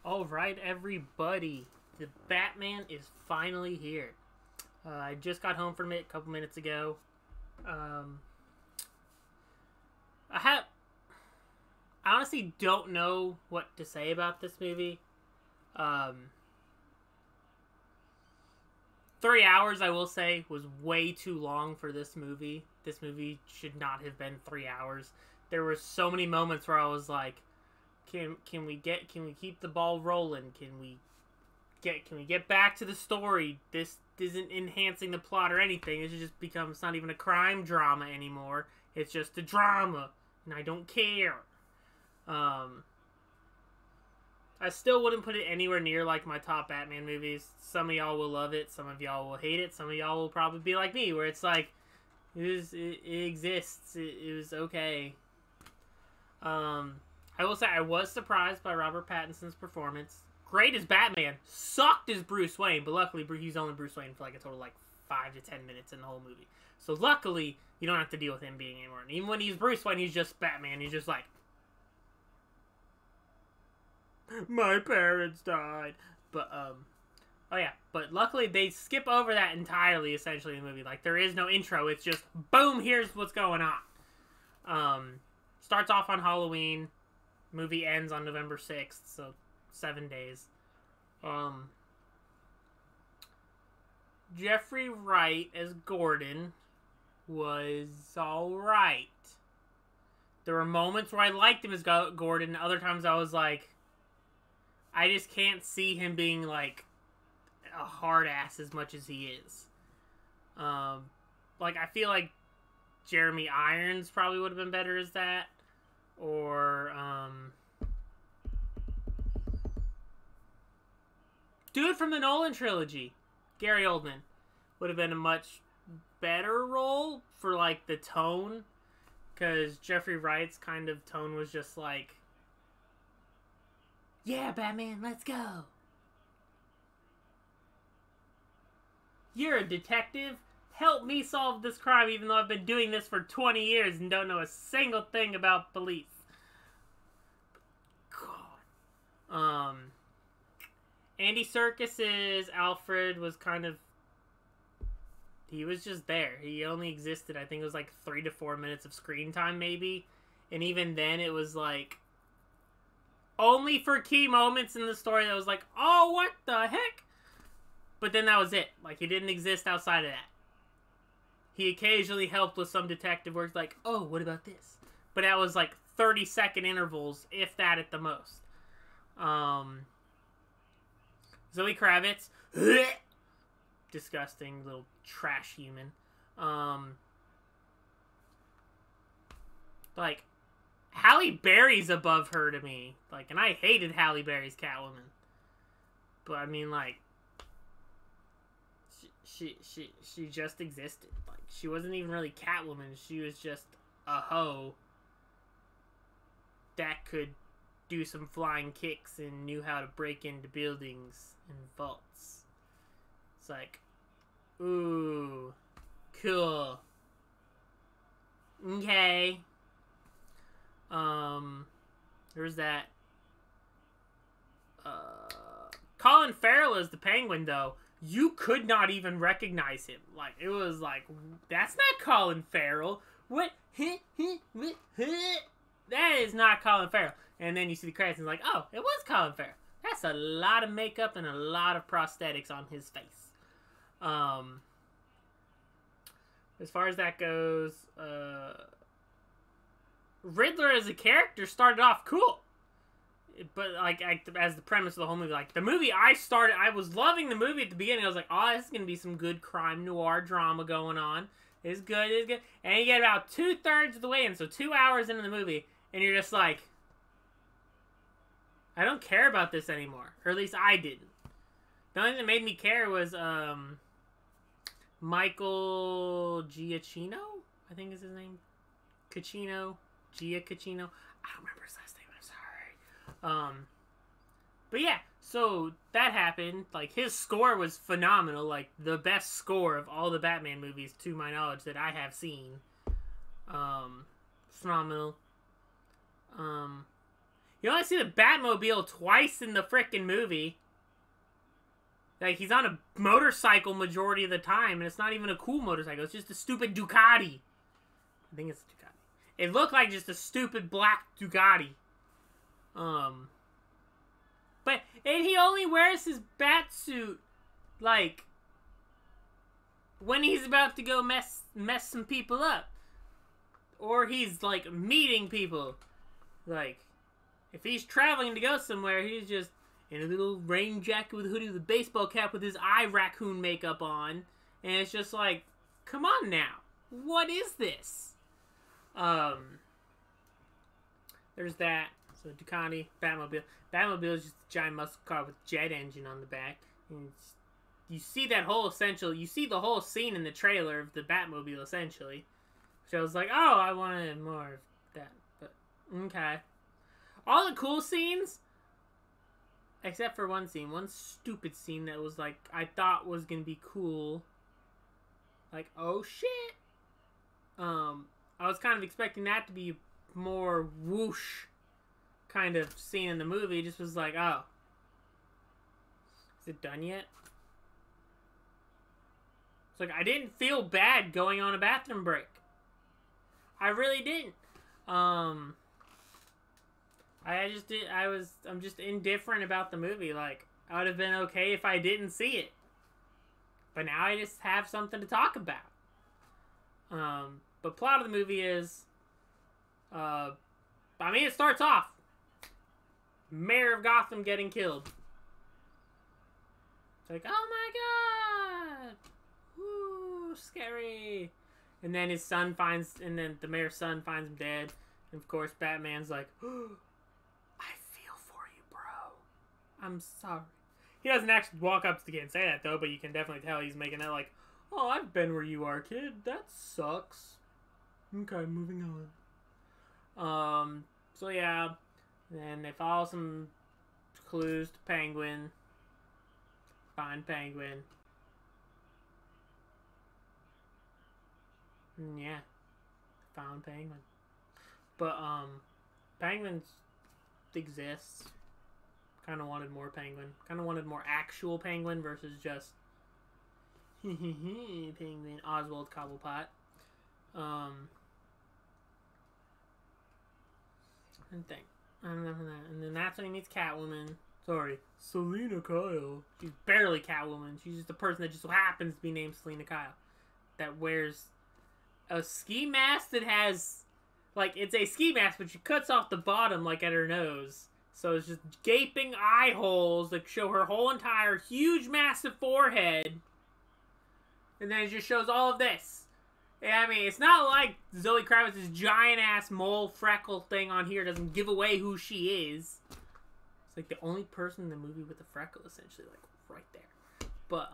All right, everybody. The Batman is finally here. I just got home from it a couple minutes ago. Um, I have. I honestly don't know what to say about this movie. Um, 3 hours, I will say, was way too long for this movie. This movie should not have been 3 hours. There were so many moments where I was like, "Can we keep the ball rolling? Can we get back to the story? This isn't enhancing the plot or anything. It's not even a crime drama anymore. It's just a drama, and I don't care." Um, I still wouldn't put it anywhere near like my top Batman movies. Some of y'all will love it. Some of y'all will hate it. Some of y'all will probably be like me, where it's like it exists. It was okay. I will say I was surprised by Robert Pattinson's performance. Great as Batman, sucked as Bruce Wayne, but luckily he's only Bruce Wayne for like a total of like 5 to 10 minutes in the whole movie. So luckily you don't have to deal with him being anymore. And even when he's Bruce Wayne, he's just Batman. He's just like, my parents died. But oh yeah, but luckily they skip over that entirely essentially in the movie. Like there is no intro. It's just boom, here's what's going on. Starts off on Halloween. Movie ends on November 6th, so 7 days. Jeffrey Wright as Gordon was alright. There were moments where I liked him as Gordon. Other times I was like, I just can't see him being like a hard ass as much as he is. Like I feel like Jeremy Irons probably would have been better as that. Or, dude from the Nolan trilogy, Gary Oldman, would have been a much better role for, like, the tone. Because Jeffrey Wright's kind of tone was just like, yeah, Batman, let's go. You're a detective. Help me solve this crime even though I've been doing this for 20 years and don't know a single thing about police. God. Andy Serkis's Alfred was kind of... He was just there. He only existed, I think it was like 3 to 4 minutes of screen time maybe. And even then it was like... only for key moments in the story that was like, oh, what the heck? But then that was it. Like, he didn't exist outside of that. He occasionally helped with some detective work, like, oh, what about this? But that was like 30-second intervals, if that at the most. Zoe Kravitz, disgusting little trash human. Like, Halle Berry's above her to me. Like, and I hated Halle Berry's Catwoman. But I mean, like, she just existed. Like, she wasn't even really Catwoman. She was just a hoe that could do some flying kicks and knew how to break into buildings and vaults. It's like, ooh, cool. Okay. There's that. Colin Farrell is the Penguin, though. You could not even recognize him. Like, it was like, that's not Colin Farrell. What? That is not Colin Farrell. And then you see the credits and it's like, oh, it was Colin Farrell. That's a lot of makeup and a lot of prosthetics on his face. As far as that goes, Riddler as a character started off cool. But, like, as the premise of the whole movie, like, the movie I was loving the movie at the beginning. I was like, oh, this is going to be some good crime noir drama going on. It's good, it's good. And you get about 2/3 of the way in, so 2 hours into the movie, and you're just like, I don't care about this anymore. Or at least I didn't. The only thing that made me care was, Michael Giacchino? I think is his name. Giacchino. I don't remember his last name. I'm sorry. But yeah, so that happened. Like, his score was phenomenal. Like, the best score of all the Batman movies, to my knowledge, that I have seen. Phenomenal. You only see the Batmobile twice in the frickin' movie. Like, he's on a motorcycle majority of the time, and it's not even a cool motorcycle. It's just a stupid Ducati. I think it's a Ducati. It looked like just a stupid black Ducati. But, and he only wears his bat suit, like, when he's about to go mess some people up. Or he's, like, meeting people. Like, if he's traveling to go somewhere, he's just in a little rain jacket with a hoodie with a baseball cap with his eye raccoon makeup on. And it's just like, come on now. What is this? There's that. So Ducati, Batmobile. Batmobile is just a giant muscle car with jet engine on the back. And you see that whole you see the whole scene in the trailer of the Batmobile essentially. So I was like, oh, I wanted more of that. But, okay. All the cool scenes, except for one scene. One stupid scene that was like, I thought was going to be cool. Like, oh shit. I was kind of expecting that to be more whoosh kind of scene in the movie. It just was like, oh. Is it done yet? It's like, I didn't feel bad going on a bathroom break. I really didn't. I'm just indifferent about the movie. Like, I would have been okay if I didn't see it. But now I just have something to talk about. But plot of the movie is, I mean, it starts off, Mayor of Gotham getting killed. It's like, oh my god! Woo, scary. And then his son and then the mayor's son finds him dead. And of course, Batman's like, oh, I feel for you, bro. I'm sorry. He doesn't actually walk up to the kid and say that, though, but you can definitely tell he's making that like, oh, I've been where you are, kid. That sucks. Okay, moving on. So yeah. Then they follow some clues to Penguin. Find Penguin. Yeah, found Penguin. But, Penguin exists. Kind of wanted more Penguin. Kind of wanted more actual Penguin versus just Penguin, Oswald Cobblepot. And then that's when he meets Catwoman. Sorry, Selina Kyle. She's barely Catwoman. She's just a person that just so happens to be named Selina Kyle. That wears a ski mask that has, like, it's a ski mask, but she cuts off the bottom, like, at her nose. So it's just gaping eye holes that show her whole entire huge, massive forehead. And then it just shows all of this. And, I mean, it's not like Zoe Kravitz's giant-ass mole freckle thing on here doesn't give away who she is. It's, like, the only person in the movie with a freckle, essentially, like, right there. But,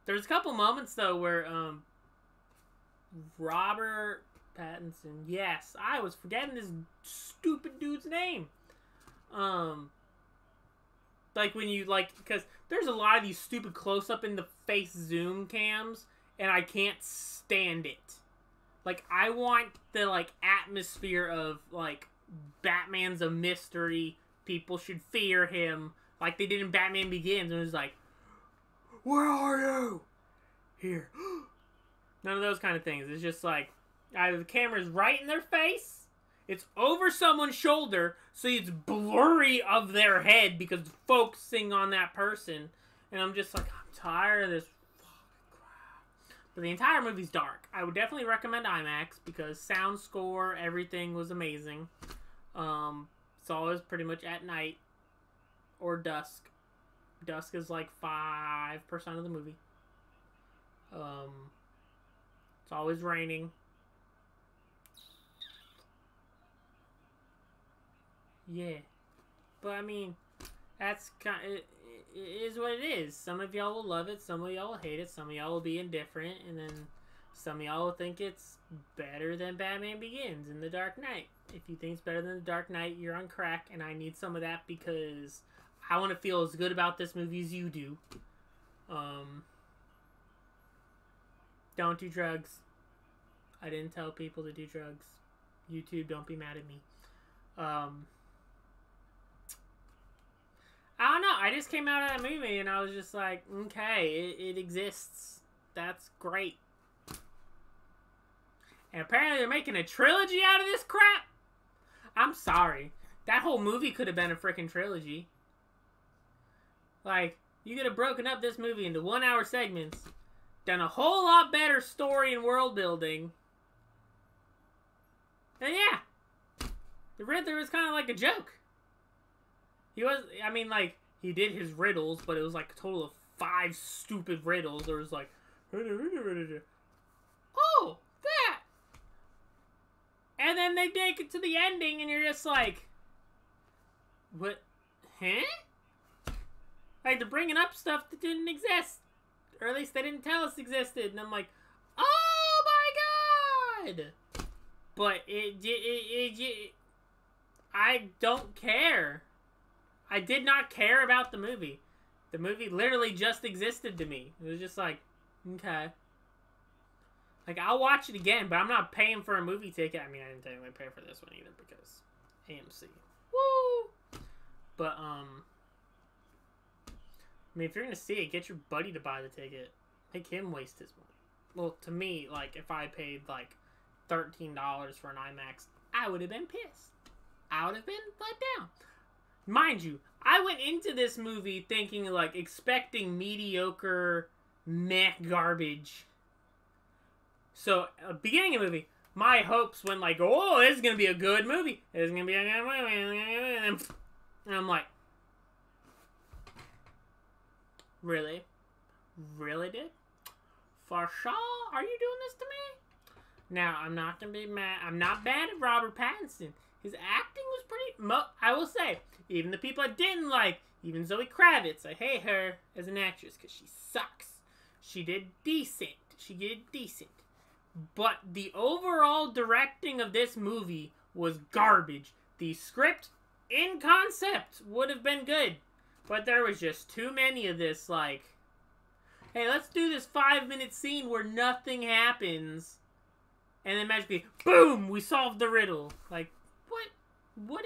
there's a couple moments, though, where, Robert Pattinson, yes, I was forgetting this stupid dude's name. Like, when you, like, because there's a lot of these stupid close-up in the face zoom cams, and I can't stand it. Like, I want the, like, atmosphere of, like, Batman's a mystery, people should fear him, like they did in Batman Begins, and it was like, where are you? Here. None of those kind of things. It's just like, either the camera's right in their face, it's over someone's shoulder, so it's blurry of their head because it's focusing on that person. And I'm just like, I'm tired of this fucking crap. But the entire movie's dark. I would definitely recommend IMAX because sound score, everything was amazing. It's always pretty much at night or dusk. Dusk is like 5% of the movie. It's always raining. Yeah. But I mean, that's kind of, it is what it is. Some of y'all will love it, some of y'all will hate it, some of y'all will be indifferent, and then some of y'all will think it's better than Batman Begins and The Dark Knight. If you think it's better than The Dark Knight, you're on crack, and I need some of that because I want to feel as good about this movie as you do. Don't do drugs. I didn't tell people to do drugs. YouTube, don't be mad at me. I don't know. I just came out of that movie and I was just like, okay, it exists. That's great. And apparently they're making a trilogy out of this crap. I'm sorry. That whole movie could have been a freaking trilogy. Like, you could have broken up this movie into 1-hour segments, done a whole lot better story and world building. And yeah, the Riddler was kind of like a joke. He was, I mean, like, he did his riddles, but it was like a total of 5 stupid riddles. There was like, oh, that. And then they take it to the ending, and you're just like, what? Huh? Like, they're bringing up stuff that didn't exist. Or at least they didn't tell us existed. And I'm like, oh my god! But I don't care. I did not care about the movie. The movie literally just existed to me. It was just like, okay. Like, I'll watch it again, but I'm not paying for a movie ticket. I mean, I didn't technically pay for this one either because AMC. Woo! But, I mean, if you're going to see it, get your buddy to buy the ticket. Make him waste his money. Well, to me, like, if I paid, like, $13 for an IMAX, I would have been pissed. I would have been let down. Mind you, I went into this movie thinking, like, expecting mediocre, meh garbage. So, beginning of the movie, my hopes went like, oh, this is going to be a good movie. This is going to be a good movie. And I'm like, really? Really, dude? For sure? Are you doing this to me? Now, I'm not going to be mad. I'm not bad at Robert Pattinson. His acting was pretty... I will say, even the people I didn't like, even Zoe Kravitz, I hate her as an actress because she sucks. She did decent. But the overall directing of this movie was garbage. The script, in concept, would have been good. But there was just too many of this, like... Hey, let's do this 5-minute scene where nothing happens. And then magically, boom, we solved the riddle. Like, what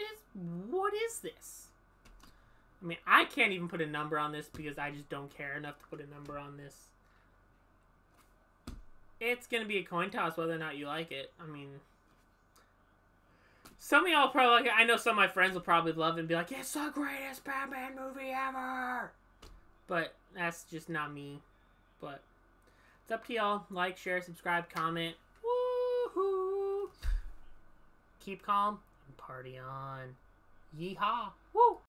is this? I mean, I can't even put a number on this because I just don't care enough to put a number on this. It's gonna be a coin toss whether or not you like it. I mean, some of y'all probably like it. I know some of my friends will probably love it and be like, it's the greatest Batman movie ever! But that's just not me. But it's up to y'all. Like, share, subscribe, comment. Woohoo! Keep calm and party on. Yeehaw! Woo!